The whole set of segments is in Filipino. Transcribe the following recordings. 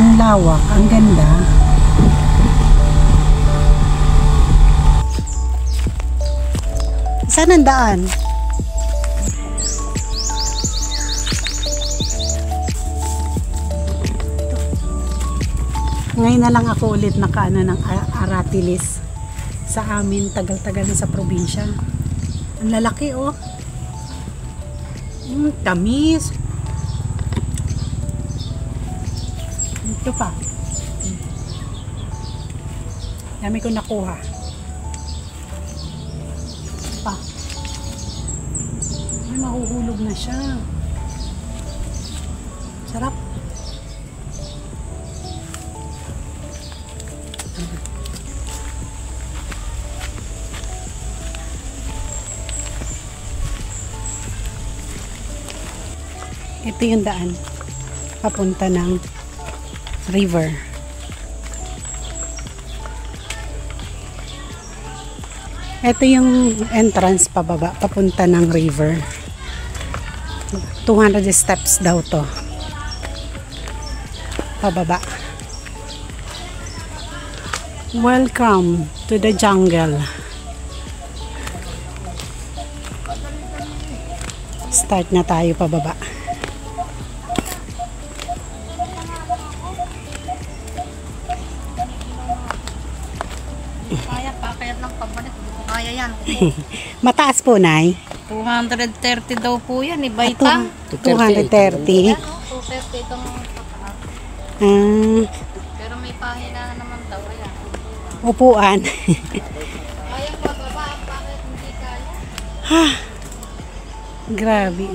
Ang lawak, ang ganda. Saan ang daan? Ngayon na lang ako ulit nakaano ng Aratilis. Sa amin, tagal-tagal na sa probinsya. Ang lalaki, oh. Tamis. Ito pa. Dami ko nakuha. Pa. Ay, mahuhulog na siya. Sarap. Ito yung daan papunta ng river. Ito yung entrance pababa papunta ng river. 200 steps daw to pababa. Welcome to the jungle. Start na tayo pababa. Kaya pa, kaya lang pabalik. Hindi ko kaya yan. Mataas po, Nay. 230 daw po yan, ibaitang. 230. 230 itong pataas. Pero may pahina naman daw. Ayan. Upuan. Kaya pababa, bakit hindi kaya? Grabe.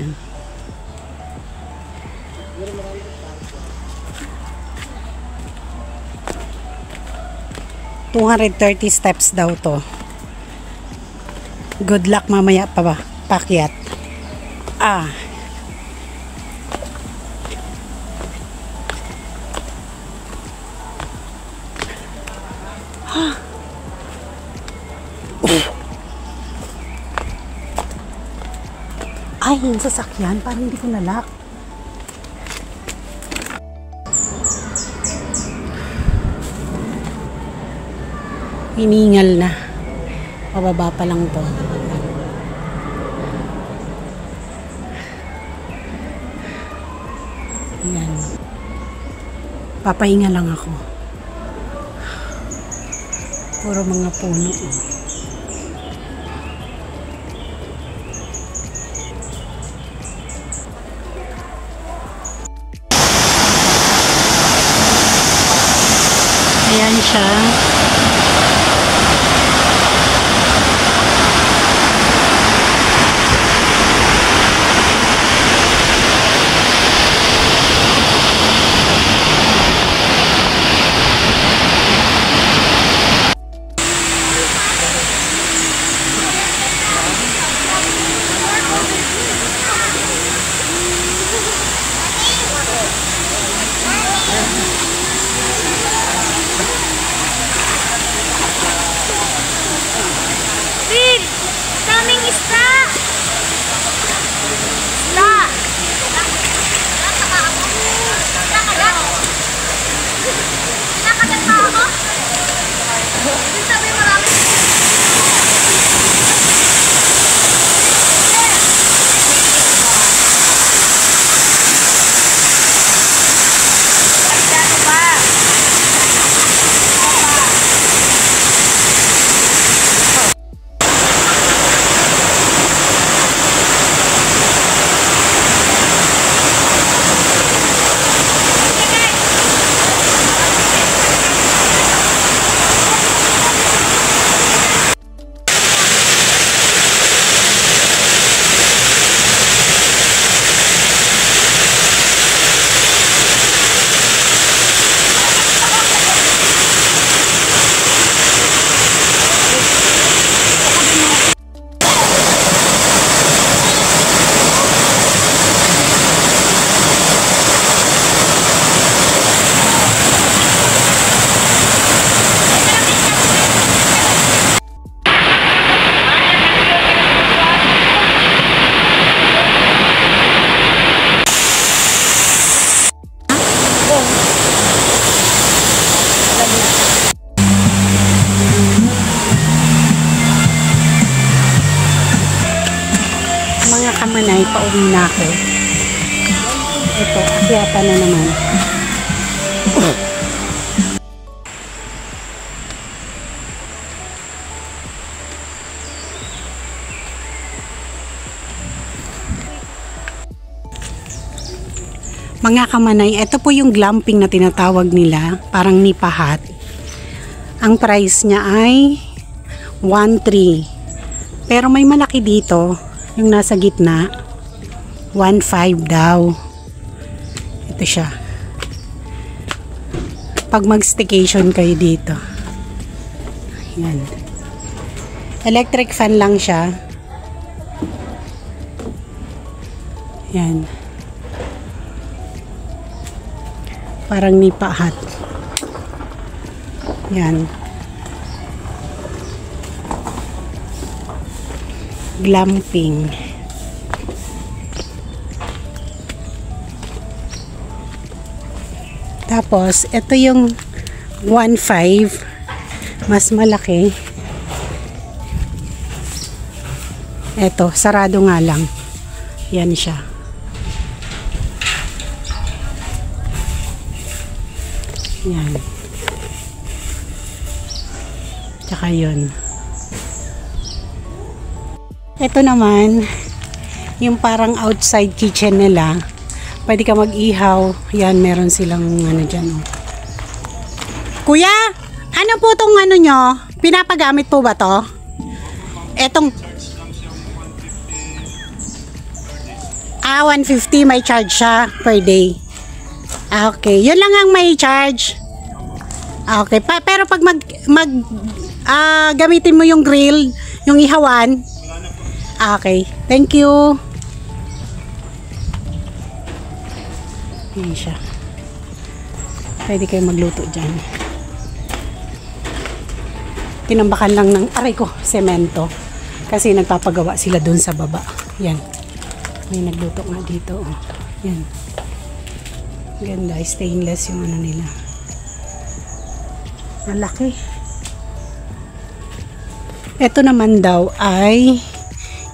230 steps daw to. Good luck mamaya pa ba? Pakyat. Ay, yung sasakyan, parang hindi ko nalock. Hiningal na. Pababa pa lang to. Ayan. Papahinga lang ako. Puro mga puno. Ayan siya. Manay, pauwi na ako. Ito, akyata na naman. Mga kamanay, ito po yung glamping na tinatawag nila, parang nipahat. Ang price niya ay 1.3. Pero may malaki dito, yung nasa gitna, 1.5 daw. Ito siya. Pag mag-staycation kayo dito. Yan. Electric fan lang siya. Yan. Parang nipahat. Yan. Glamping. Tapos, ito yung 1.5. Mas malaki. Ito, sarado nga lang. Yan siya. Yan. Tsaka yun. Ito naman, yung parang outside kitchen nila. Pwede ka mag-ihaw. Yan, meron silang ano dyan. Oh. Kuya, ano po tong ano nyo? Pinapagamit po ba to? Etong 150 may charge siya per day. Okay, yun lang ang may charge. Okay, pero pag gamitin mo yung grill, yung ihawan. Okay, thank you. Yan siya. Pwede kayo magluto dyan. Tinambakan lang ng aray ko, semento. Kasi nagpapagawa sila dun sa baba. Yan. May nagluto nga dito. Oh. Yan. Ganda, stainless yung ano nila. Malaki. Ito naman daw ay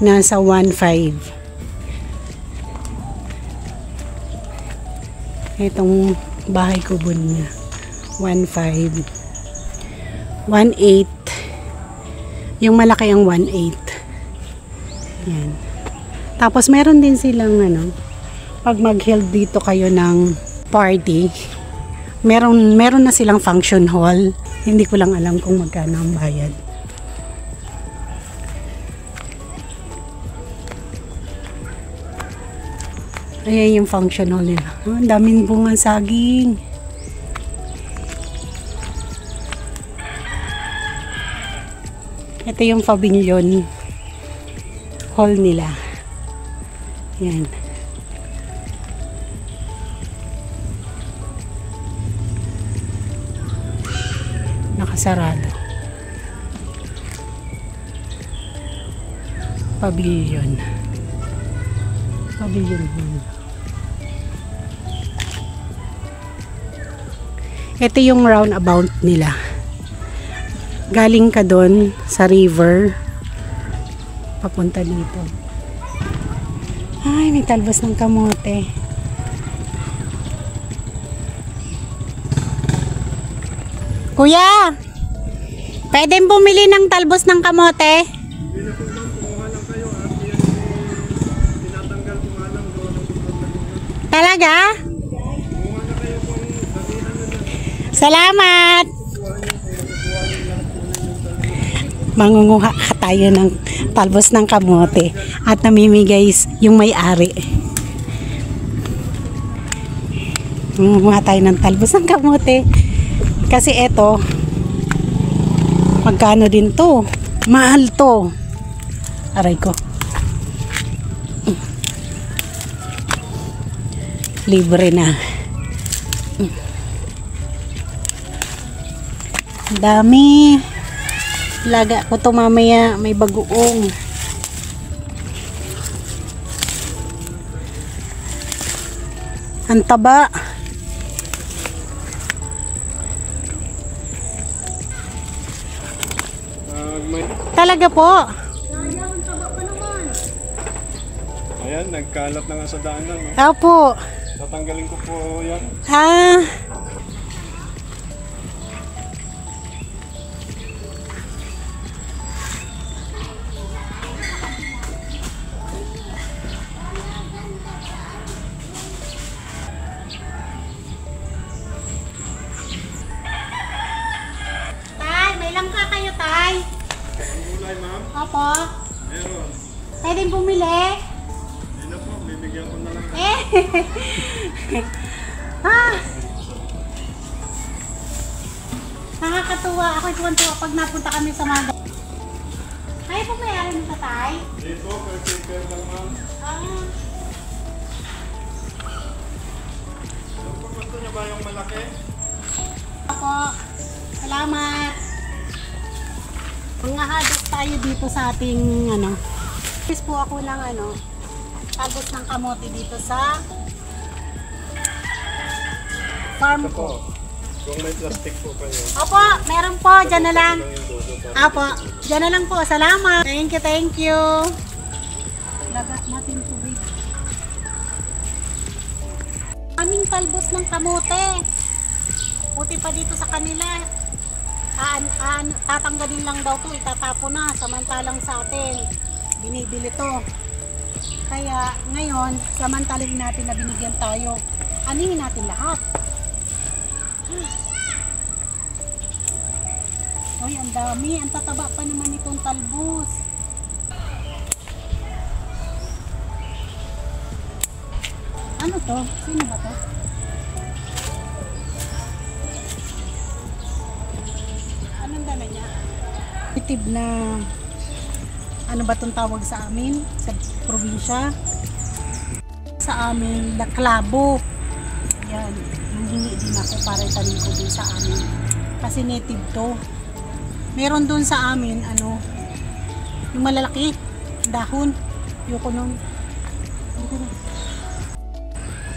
nasa 1.5. Itong bahay kubon niya. 1.5. 1.8. Yung malaki ang 1.8. Yan. Tapos meron din silang ano, pag mag-held dito kayo ng party, meron na silang function hall. Hindi ko lang alam kung magkano ang bayad. Ayan yung function hall nila. Oh, ang daming bungang saging. Ito yung pavilion hall nila. Yan. Nakasarado. Pavilion. Pavilion hall. Ito yung roundabout nila. Galing ka doon sa river. Papunta dito. Ay, may talbos ng kamote. Kuya, pwedeng bumili ng talbos ng kamote? Talaga? Salamat! Mangunguha tayo ng talbos ng kamote at namimigay yung may-ari. Mangunguha tayo ng talbos ng kamote. Kasi eto, magkano din to? Mahal to. Aray ko. Libre na. Dami. Laga ko to mamaya. May bagoong. Ang taba. Talaga po. Ayan Ayan, nagkalat na nga sa daanan. No? Opo. Tatanggalin ko po yan. Ah. Tay, may langka kayo, Tay? Gulay, ma'am. Opo. Meron. Pwedeng bumili? Hindi na po, bibigyan ko na lang. Eh. Ah. Nakakatuwa. Ako'y tuwan-tuwa pag napunta kami sa mga... Kayo po may alam sa Tay? Dito, caretaker lang, ma'am. Ah. Gusto niyo ba yung malaki? Opo. Salamat. Mga hados tayo dito sa ating ano. Please po ako ng ano, tagos ng kamote dito sa farm Ito po. ko. Kung may plastic po kayo. Opo, meron po. Diyan na lang. Lang yung dulo para Opo, diyan na lang po. Salamat. Thank you, thank you. Laga natin tubig. Aming talbos ng kamote. Puti pa dito sa kanila. Tatanggalin lang daw to, itatapo na. Samantalang sa atin, binibili to. Kaya ngayon, samantalang natin na binigyan tayo, aningin natin lahat. Uy, ang dami. Ang tataba pa naman itong talbos. Ano to? Sino ba to? Anong dala niya? Itib na ano ba itong tawag sa amin? Sa probinsya? Sa amin, laklabo. Yan. Nanghingi din ako para itanim ko din sa amin. Kasi native to. Meron doon sa amin, ano, yung malalaki, dahon. Yung kunong.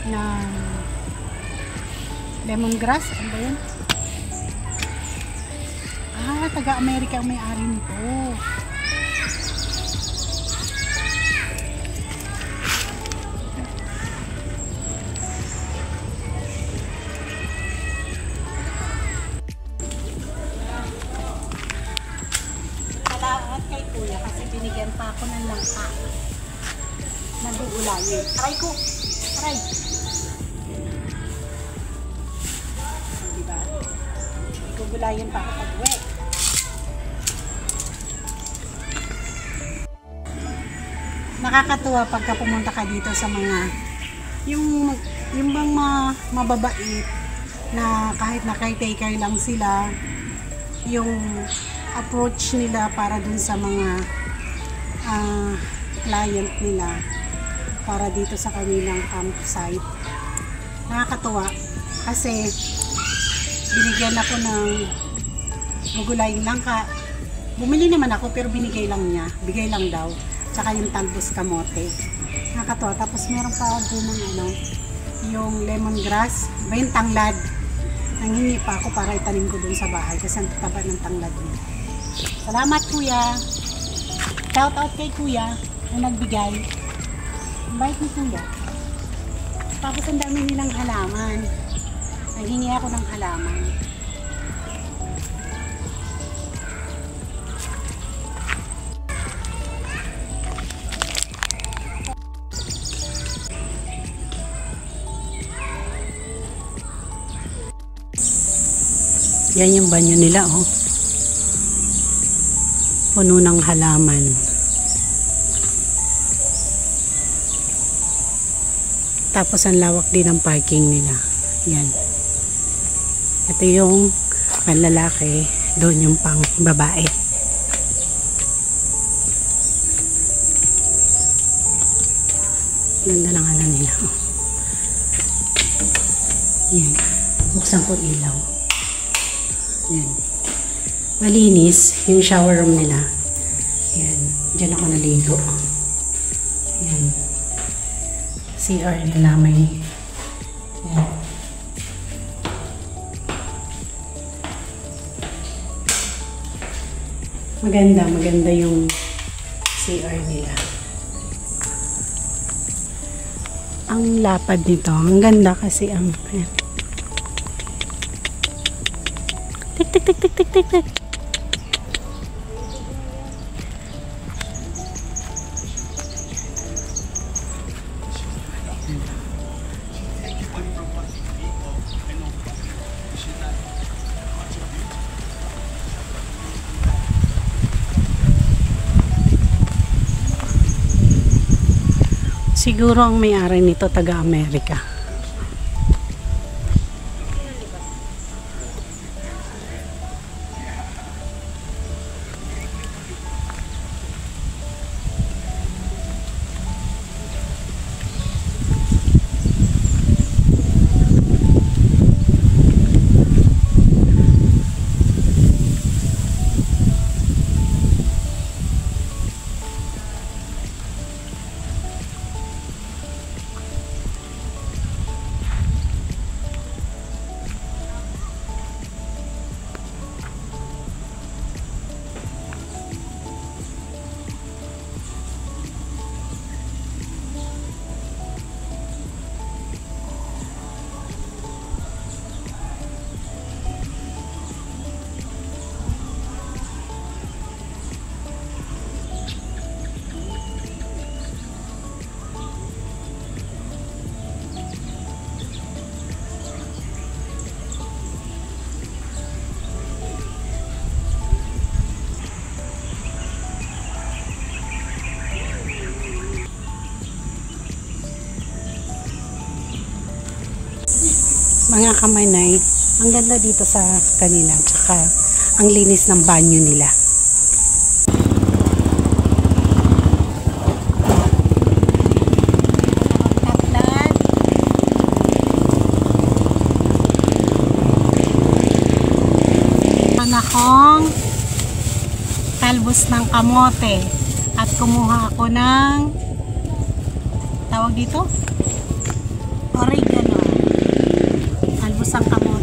Na lemongrass, ano ba yun? Ah, taga-Amerika ang may-ari nito. Salamat kay Kuya kasi binigyan pa ako ng langka. Nag-uulayin. Aray ko! Aray! Diba? Gugulayan pa ako pag-uwi. Nakakatuwa pagka pumunta ka dito sa mga yung bang mababait na kahit na caretaker lang sila, yung approach nila para dun sa mga client nila para dito sa kanilang campsite. Nakakatuwa kasi binigyan ako ng gugulayin langka. Bumili naman ako pero binigay lang niya. Bigay lang daw. Tsaka yung talbos kamote. Nakakatuwa. Tapos meron pa doon ng ano, yung lemongrass. Iba yung tanglad. Nanghingi pa ako para itanim ko doon sa bahay kasi ang taba ng tanglad niya. Salamat Kuya. Shout out kay Kuya na nagbigay. Ang bait ni Kuya. Tapos ang dami nilang halaman. Nanghingi ako ng halaman. Yan yung banyo nila, oh. Puno ng halaman. Tapos ang lawak din ng parking nila. Yan. Ito yung panlalaki, doon yung pang babae. Ganda ng ano nila, oh. Yan. Buksan ko ilaw. Yan. Malinis yung shower room nila. Yan. Diyan ako naligo. Yan. CR nila may yan. Maganda yung CR nila. Ang lapad nito. Ang ganda kasi ang... Ayan. Tik, tik, tik, tik, tik, tik, tik. Siguro ang may-ari nito taga-Amerika. Mga kamanay, ang ganda dito sa kanila, tsaka ang linis ng banyo nila. Akong talbos ng kamote at kumuha ako ng tawag dito oregano, talbos ng kamote.